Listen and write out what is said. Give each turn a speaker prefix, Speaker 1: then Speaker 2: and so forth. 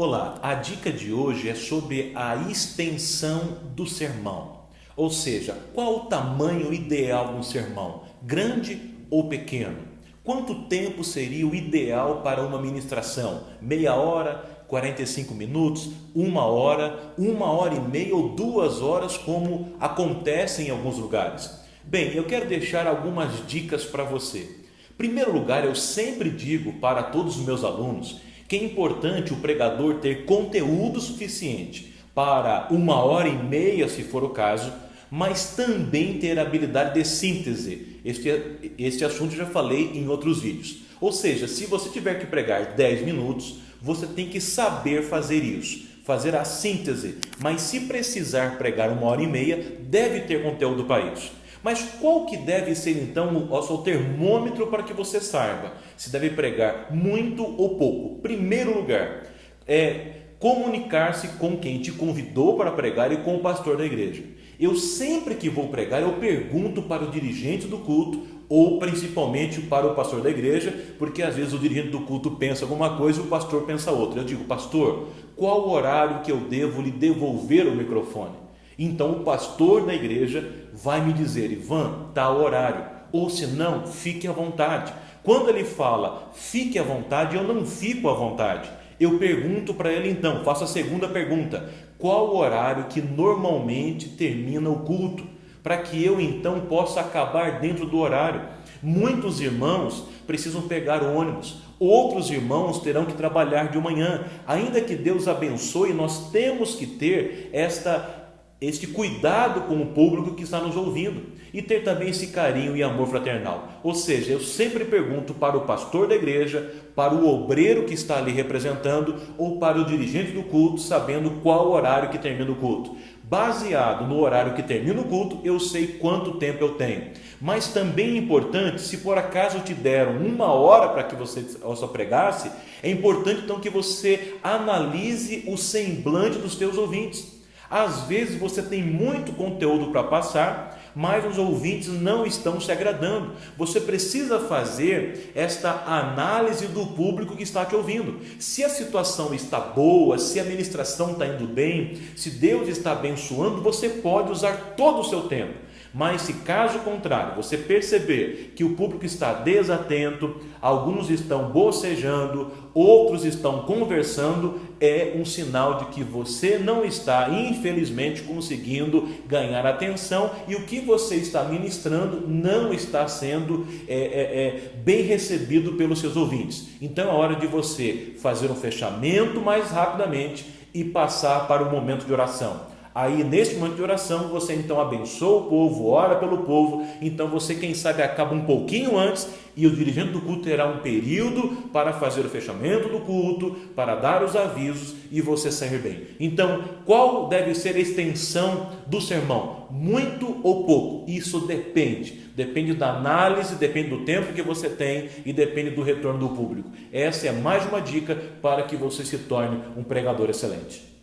Speaker 1: Olá, a dica de hoje é sobre a extensão do sermão. Ou seja, qual o tamanho ideal de um sermão? Grande ou pequeno? Quanto tempo seria o ideal para uma ministração? Meia hora, 45 minutos, uma hora e meia ou 2 horas, como acontece em alguns lugares? Bem, eu quero deixar algumas dicas para você. Em primeiro lugar, eu sempre digo para todos os meus alunos que é importante o pregador ter conteúdo suficiente para uma hora e meia, se for o caso, mas também ter habilidade de síntese. Este assunto eu já falei em outros vídeos. Ou seja, se você tiver que pregar 10 minutos, você tem que saber fazer isso, fazer a síntese. Mas se precisar pregar uma hora e meia, deve ter conteúdo para isso. Mas qual que deve ser então o seu termômetro para que você saiba se deve pregar muito ou pouco? Primeiro lugar, comunicar-se com quem te convidou para pregar e com o pastor da igreja. Eu sempre que vou pregar, eu pergunto para o dirigente do culto ou principalmente para o pastor da igreja, porque às vezes o dirigente do culto pensa alguma coisa e o pastor pensa outra. Eu digo: pastor, qual o horário que eu devo lhe devolver o microfone? Então o pastor da igreja vai me dizer: Ivan, tal horário, ou se não, fique à vontade. Quando ele fala fique à vontade, eu não fico à vontade. Eu pergunto para ele então, faço a segunda pergunta: qual o horário que normalmente termina o culto? Para que eu então possa acabar dentro do horário. Muitos irmãos precisam pegar ônibus, outros irmãos terão que trabalhar de manhã. Ainda que Deus abençoe, nós temos que ter este cuidado com o público que está nos ouvindo e ter também esse carinho e amor fraternal. Ou seja, eu sempre pergunto para o pastor da igreja, para o obreiro que está ali representando ou para o dirigente do culto, sabendo qual o horário que termina o culto. Baseado no horário que termina o culto, eu sei quanto tempo eu tenho. Mas também é importante, se por acaso te deram uma hora para que você só pregasse, é importante então que você analise o semblante dos teus ouvintes. Às vezes você tem muito conteúdo para passar, mas os ouvintes não estão se agradando. Você precisa fazer esta análise do público que está te ouvindo. Se a situação está boa, se a ministração está indo bem, se Deus está abençoando, você pode usar todo o seu tempo. Mas se caso contrário, você perceber que o público está desatento, alguns estão bocejando, outros estão conversando, é um sinal de que você não está, infelizmente, conseguindo ganhar atenção e o que você está ministrando não está sendo bem recebido pelos seus ouvintes. Então é hora de você fazer um fechamento mais rapidamente e passar para o momento de oração. Aí, neste momento de oração, você então abençoa o povo, ora pelo povo. Então você, quem sabe, acaba um pouquinho antes e o dirigente do culto terá um período para fazer o fechamento do culto, para dar os avisos e você sair bem. Então, qual deve ser a extensão do sermão? Muito ou pouco? Isso depende. Depende da análise, depende do tempo que você tem e depende do retorno do público. Essa é mais uma dica para que você se torne um pregador excelente.